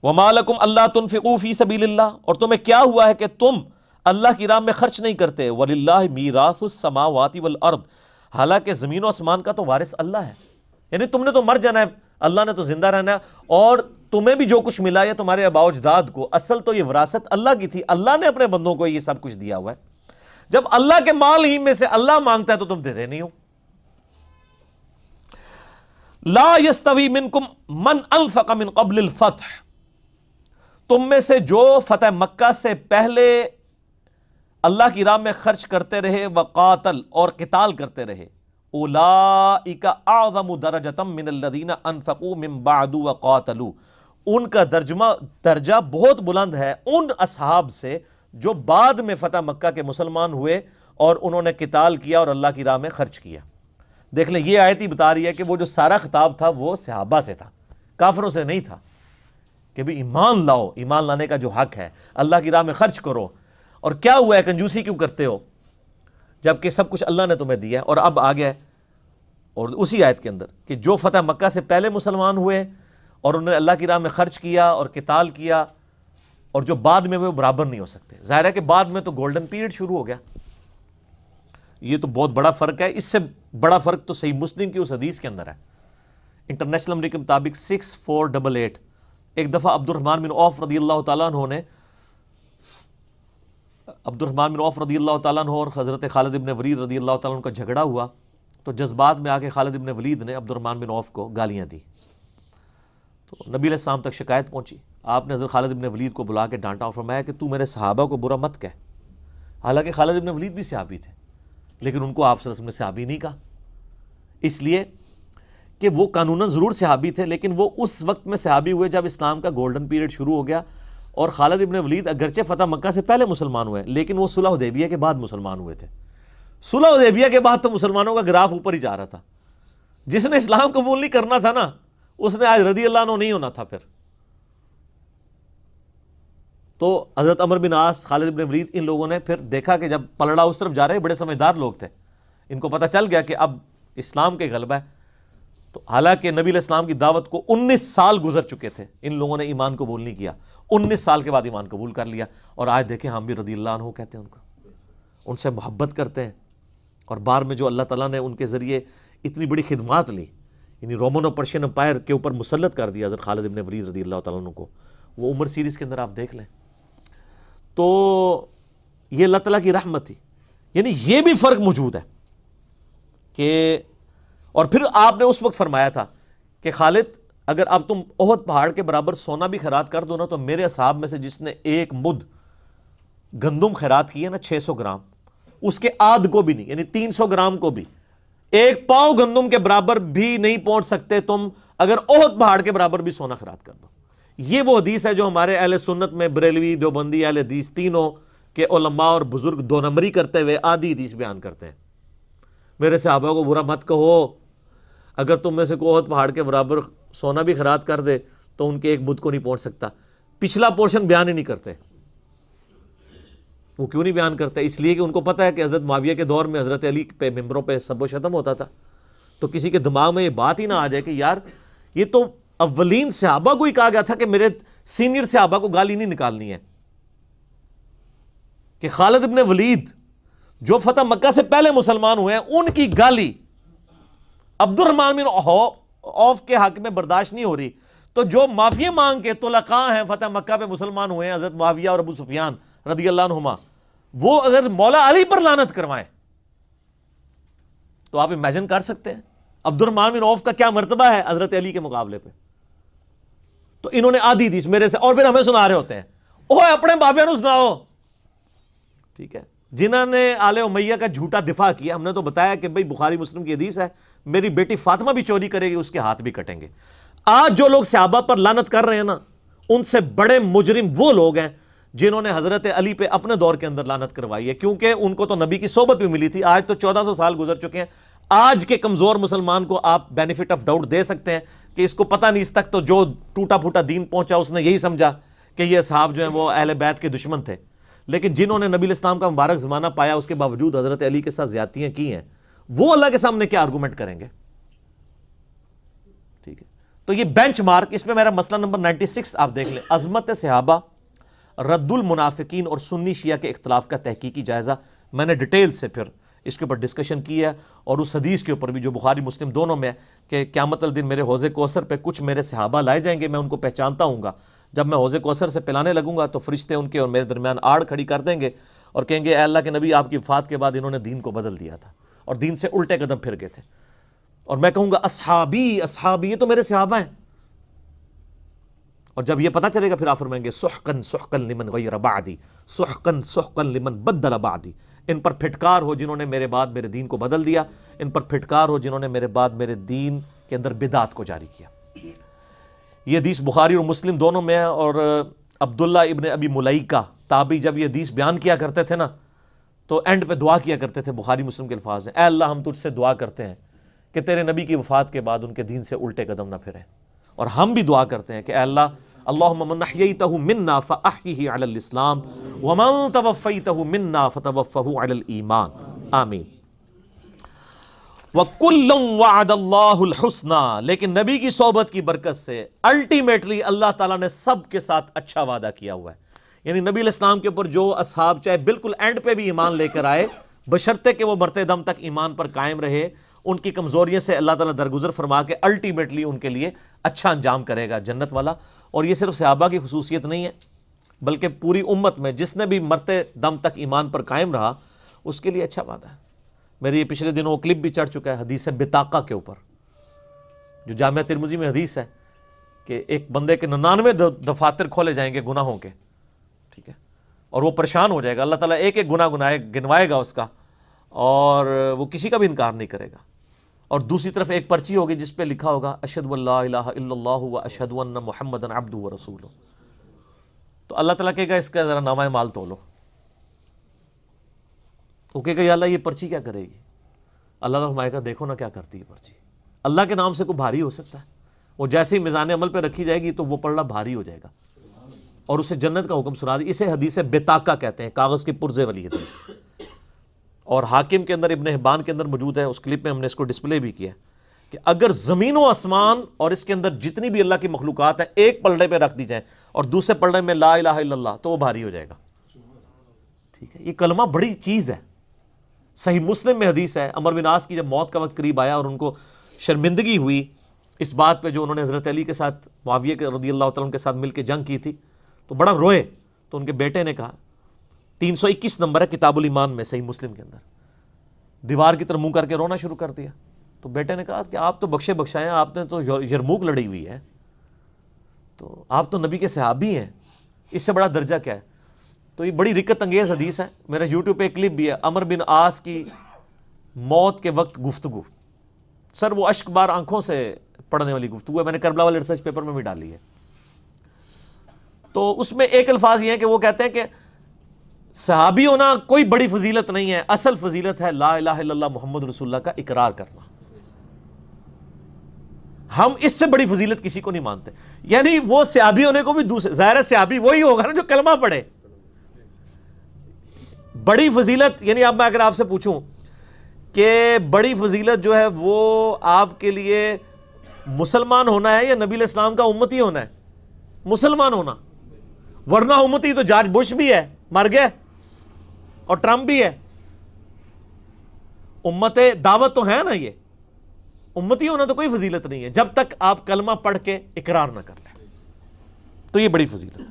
وَمَا لَكُمْ أَلَّا تُنْفِقُوا فِي سَبِيلِ اللَّهِ، اور تمہیں کیا ہوا ہے کہ تم اللہ کی راہ میں خرچ نہیں کرتے. وَلِلَّهِ مِيرَاثُ السَّمَاوَاتِ وَالْأَرْضِ، حالانکہ زمین و آسمان کا تو وارث اللہ ہے. یعنی تم نے تو مر جانا ہے، اللہ نے تو زندہ رہنا ہے، اور تمہیں بھی جو کچھ ملا ہے تمہارے آباء و اجداد کو، اصل تو یہ وراثت اللہ کی تھی. اللہ نے اپنے بندوں کو یہ سب کچھ دیا ہوا ہے. جب اللہ کے مال ہی میں سے اللہ مانگتا ہے تو تم دیتے نہیں ہو. لا یستوی منکم من انفق من قبل الفتح، تم میں سے جو فتح مکہ سے پہلے اللہ کی راہ میں خرچ کرتے رہے، وقاتل اور قتال کرتے رہے، اولئک اعظم درجۃ من الذین انفقوا من بعد وقاتلوا، ان کا درجہ بہت بلند ہے ان اصحاب سے جو بعد میں فتح مکہ کے مسلمان ہوئے اور انہوں نے قتال کیا اور اللہ کی راہ میں خرچ کیا. دیکھ لیں یہ آیت ہی بتا رہی ہے کہ وہ جو سارا خطاب تھا وہ صحابہ سے تھا، کافروں سے نہیں تھا کہ بھی ایمان لاؤ، ایمان لانے کا جو حق ہے اللہ کی راہ میں خرچ کرو. اور کیا ہوا ہے، کنجوسی کیوں کرتے ہو جبکہ سب کچھ اللہ نے تمہیں دیا ہے. اور اب آ گیا اور اسی آیت کے اندر کہ جو فتح مکہ سے پہلے مسلمان ہوئے اور انہوں نے اللہ کی راہ میں خرچ کیا اور قتال کیا، اور جو بعد میں وہ برابر نہیں ہو سکتے. ظاہر ہے کہ بعد میں تو گولڈن پیریڈ شروع ہو گیا. یہ تو بہت بڑا فرق ہے. اس سے بڑا فرق تو صحیح مسلم کی اس حدیث کے اندر ہے. انٹرنیشنل نمبر کے مطابق 6488. ایک دفعہ عبد الرحمن بن عوف رضی اللہ تعالیٰ عنہ اور حضرت خالد ابن ولید رضی اللہ تعالیٰ عنہ کا جھگڑا ہوا، تو جذبات میں آ کے خالد ابن ولید نے عبد الرحمن بن عوف کو گالیاں دی. تو نبی علیہ السلام تک شکایت پہنچی. آپ نے حضرت خالد ابن ولید کو بلا کے ڈانٹا اور فرمایا کہ تو میرے صحابہ کو برا مت کہہ. حالانکہ خالد ابن ولید بھی صحابی تھے، لیکن ان کو آپ صلی اللہ علیہ وسلم نے صحابی نہیں کہا، اس لیے کہ وہ قانوناً ضرور صحابی تھے، لیکن وہ اس وقت میں صحابی ہوئے جب اسلام کا گولڈن پیریڈ شروع ہو گیا. اور خالد ابن ولید اگرچہ فتح مکہ سے پہلے مسلمان ہوئے لیکن وہ صلح حدیبیہ کے بعد مسلمان ہوئے تھے. صلح حدیبیہ کے بعد تو مسلمانوں کا گراف اوپر ہی جا رہا تھا. جس نے اسلام قبول نہیں کرنا تھا نا، اس نے آج رضی اللہ عنہ نہیں ہونا تھا. پھر تو حضرت عمر بن عاص، خالد ابن ولید، ان لوگوں نے پھر دیکھا کہ جب پلڑا اس طرف جا رہے، بڑے سمجھدار لوگ تھے، ان کو پتہ چل گیا کہ اب اسلام کے غلبہ ہے. تو حالانکہ نبی علیہ السلام کی دعوت کو 19 سال گزر چکے تھے، ان لوگوں نے ایمان قبول نہیں کیا. 19 سال کے بعد ایمان قبول کر لیا، اور آج دیکھیں ہم بھی رضی اللہ عنہ کہتے ہیں ان کو، ان سے محبت کرتے ہیں. اور بعد میں جو اللہ تعالیٰ نے ان کے ذریعے اتنی بڑی خدمات لی، یعنی رومن اور پرشین امپائر کے اوپر مسلط کر دیا حضرت خالد ابن ولید رضی اللہ تعالیٰ عنہ کو، وہ عمر سیریز کے اندر آپ دیکھ لیں. تو یہ اللہ تعالیٰ کی رحمت تھی. یعنی یہ بھی فرق موجود ہے کہ، اور پھر آپ نے اس وقت فرمایا تھا کہ خالد اگر اب تم احد پہاڑ کے برابر سونا بھی خیرات کر دو نا، تو میرے اصحاب میں سے جس نے ایک مد گندم خیرات کی ہے نا 600 گرام، اس کے آدھ کو بھی نہیں، یعنی 300 گرام کو بھی، ایک پاؤں گندم کے برابر بھی نہیں پہنچ سکتے تم اگر احد پہاڑ کے برابر بھی سونا خیرات کر دو. یہ وہ حدیث ہے جو ہمارے اہل سنت میں بریلوی، دیوبندی، اہل حدیث تینوں کے علماء اور بزرگ دو نمبری کرتے ہوئے آدھی حدیث بیان کرتے ہیں. میرے صحابہ کو برا مت کہو، اگر تم میں سے کوئی احد پہاڑ کے برابر سونا بھی خیرات کر دے تو ان کے ایک مد کو نہیں پہنچ سکتا. پچھلا پورشن بیان ہی نہیں کرتے. وہ کیوں نہیں بیان کرتے؟ اس لیے کہ ان کو پتہ ہے کہ حضرت معاویہ کے دور میں حضرت علی پہ ممبروں پہ سب و شتم ہوتا تھا. تو کسی کے دماغ میں یہ بات ہی نہ آ جائے کہ یار یہ تو اولین صحابہ کو ہی کہا گیا تھا کہ میرے سینئر صحابہ کو گالی نہیں نکالنی ہے. کہ خالد ابن ولید جو فتح مکہ سے پہلے مسلمان ہوئے ہیں، ان کی گالی عبد الرحمن بن عوف کے حق میں برداشت نہیں ہو رہی. تو جو معافی مانگ کے طلقاء ہیں فتح مکہ پہ مسلمان ہوئے ہیں، حضرت معاویہ اور ابو سفیان رضی اللہ عنہما، وہ اگر مولا علی پر لعنت کروائیں تو آپ امیجن کر سکتے ہیں عبد الرحمن بن عوف کا کیا مرتبہ ہے حضرت علی کے مقابلے پہ. تو انہوں نے آدھی حدیث میرے سے، اور پھر ہمیں سنا رہے ہوتے ہیں اوہ اپنے بابیاں نو سناؤ. ٹھیک ہے، جنہوں نے آل امیہ کا جھوٹا دفاع کیا، ہم نے تو بتایا کہ بھئی بخاری مسلم کی حدیث ہے، میری بیٹی فاطمہ بھی چوری کرے گی اس کے ہاتھ بھی کٹیں گے. آج جو لوگ صحابہ پر لعنت کر رہے ہیں نا، ان سے بڑے مجرم وہ لوگ ہیں جنہوں نے حضرت علی پہ اپنے دور کے اندر لعنت کروائی ہے، کیونکہ ان کو تو نبی کی صحبت بھی ملی تھی. آج تو 1400 سال گزر چکے ہیں. آج کے کمزور مسلمان کو آپ بینیفٹ آف ڈاؤٹ دے سکتے ہیں کہ اس کو پتہ نہیں، اس تک تو جو ٹوٹا پھوٹا دین پہنچا اس نے یہی سمجھا کہ یہ اصحاب جو ہیں وہ اہل بیت کے دشمن تھے. لیکن جنہوں نے نبی علیہ السلام کا مبارک زمانہ پایا، اس کے باوجود حضرت علی کے ساتھ زیادتیاں کی ہیں، وہ اللہ کے سامنے کیا آرگومنٹ کریں گے؟ ٹھیک ہے. تو یہ بینچ مارک، اس میں میرا مسئلہ نمبر 96 آپ دیکھ لیں، عظمت صحابہ، رد المنافقین اور سنی شیعہ کے اختلاف کا تحقیقی جائزہ۔ میں نے ڈیٹیل سے پھر اس کے اوپر ڈسکشن کی ہے، اور اس حدیث کے اوپر بھی جو بخاری مسلم دونوں میں ہے کہ قیامت الدن میرے حوض کوثر پہ کچھ میرے صحابہ لائے جائیں گے، میں ان کو پہچانتا ہوں گا، جب میں حوض کوثر سے پلانے لگوں گا تو فرشتے ان کے اور میرے درمیان آڑ کھڑی کر دیں گے اور کہیں گے اے اللہ کے نبی، آپ کی وفات کے بعد انہوں نے دین کو بدل دیا تھا اور دین سے الٹے قدم پھر گئے تھے، اور میں کہوں گا اصحابی اصحابی، یہ تو میرے صحابہ ہیں۔ اور جب یہ پتہ چلے گا پھر آپ فرمائیں گے سحقن سحقن لمن غیر بعدی، سحقن سحقن لمن بدل بعدی، ان پر پھٹکار ہو جنہوں نے میرے بعد میرے دین کو بدل دیا، ان پر پھٹکار ہو جنہوں نے میرے بعد میرے دین کے اندر بدعت کو جاری کیا۔ یہ حدیث بخاری اور مسلم دونوں میں ہے، اور عبداللہ ابن ابی ملیکہ تابعی جب یہ حدیث بیان کیا کرتے تھے نا تو اینڈ پہ دعا کیا کرتے تھے، بخاری مسلم کے الفاظ ہیں، اے اللہ ہم تجھ سے دعا کرتے ہیں کہ تیرے نبی کی وفات کے بعد ان کے دین سے الٹے قدم نہ پھریں، اور ہم بھی دعا کرتے ہیں کہ اے اللہ اللہم من احییتہ منا فاحیہ علی الاسلام ومن توفیتہ منا فتوفہ علی الایمان، آمین۔ وَكُلًّا وَعَدَ اللَّهُ الْحُسْنَى، لیکن نبی کی صحبت کی برکت سے الٹیمیٹلی اللہ تعالیٰ نے سب کے ساتھ اچھا وعدہ کیا ہوا ہے، یعنی نبی علیہ السلام کے اوپر جو اصحاب چاہے بالکل اینڈ پہ بھی ایمان لے کر آئے، بشرطے کہ وہ مرتے دم تک ایمان پر قائم رہے، ان کی کمزوریوں سے اللہ تعالیٰ درگزر فرما کے الٹیمیٹلی ان کے لیے اچھا انجام کرے گا، جنت والا۔ اور یہ صرف صحابہ کی خصوصیت نہیں ہے، بلکہ پوری امت میں جس نے بھی مرتے دم تک ایمان پر قائم رہا اس کے لیے اچھا وعدہ ہے۔ میری یہ پچھلے دنوں وہ کلپ بھی چڑھ چکا ہے حدیث بطاقہ کے اوپر، جو جامعہ ترمذی میں حدیث ہے کہ ایک بندے کے 99 دفاتر کھولے جائیں گے گناہوں کے، ٹھیک ہے، اور وہ پریشان ہو جائے گا، اللہ تعالیٰ ایک ایک گناہ گنوائے گا اس کا، اور وہ کسی کا بھی انکار نہیں کرے گا۔ اور دوسری طرف ایک پرچی ہوگی جس پہ لکھا ہوگا اشہد ان لا الہ الا اللہ واشہد ان محمدا عبدہ ورسولہ، تو اللہ تعالیٰ کہے گا اس کا ذرا نامہ مال تولو، وہ کہے گا یا اللہ یہ پرچی کیا کرے گی؟ اللہ تعالیٰ فرمائے گا دیکھو نا کیا کرتی ہے پرچی۔ اللہ کے نام سے کوئی بھاری ہو سکتا ہے؟ وہ جیسے ہی میزان عمل پہ رکھی جائے گی تو وہ پلڑا بھاری ہو جائے گا، اور اسے جنت کا حکم سنا دی۔ اسے حدیث بطاقہ کہتے ہیں، کاغذ کے پرزے والی حدیث، اور حاکم کے اندر ابن حبان کے اندر موجود ہے، اس کلپ میں ہم نے اس کو ڈسپلے بھی کیا کہ اگر زمین و آسمان اور اس کے اندر جتنی بھی اللہ کی مخلوقات ہیں ایک پلڑے پہ رکھ دی جائیں اور دوسرے پلڑے میں لا الہ الا اللہ تو وہ بھاری ہو جائے گا، ٹھیک ہے۔ یہ کلمہ بڑی چیز ہے، صحیح مسلم میں حدیث ہے، عمر بن عاص کی جب موت کا وقت قریب آیا اور ان کو شرمندگی ہوئی اس بات پہ جو انہوں نے حضرت علی کے ساتھ، معاویہ کے رضی اللہ تعالیٰ عنہ کے ساتھ مل کے جنگ کی تھی، تو بڑا روئے، تو ان کے بیٹے نے کہا، 321 نمبر ہے کتاب الایمان میں صحیح مسلم کے اندر، دیوار کی طرف منہ کر کے رونا شروع کر دیا۔ تو بیٹے نے کہا کہ آپ تو بخشے بخشائے ہیں، آپ نے تو یرموک لڑی ہوئی ہے، تو آپ تو نبی کے صحابی ہیں، اس سے بڑا درجہ کیا ہے؟ تو یہ بڑی رکت انگیز حدیث ہے، میرا یوٹیوب پہ ایک کلپ بھی ہے، عمر بن عاص کی موت کے وقت گفتگو، سر وہ اشک بار آنکھوں سے پڑھنے والی گفتگو ہے، میں نے کربلا والے ریسرچ پیپر میں بھی ڈالی ہے۔ تو اس میں ایک الفاظ یہ ہے کہ وہ کہتے ہیں کہ صحابی ہونا کوئی بڑی فضیلت نہیں ہے، اصل فضیلت ہے لا الہ الا اللہ محمد رسول اللہ کا اقرار کرنا، ہم اس سے بڑی فضیلت کسی کو نہیں مانتے۔ یعنی وہ صحابی ہونے کو بھی دوسرے، ظاہر صحابی وہی ہوگا نا جو کلمہ پڑھے، بڑی فضیلت یعنی اب میں اگر آپ سے پوچھوں کہ بڑی فضیلت جو ہے وہ آپ کے لیے مسلمان ہونا ہے یا نبی علیہ السلام کا امتی ہونا ہے؟ مسلمان ہونا، ورنہ امتی تو جارج بش بھی ہے، مر گئے، اور ٹرمپ بھی ہے، امت دعوت تو ہے نا، یہ امتی ہونا تو کوئی فضیلت نہیں ہے جب تک آپ کلمہ پڑھ کے اقرار نہ کر لیں، تو یہ بڑی فضیلت ہے۔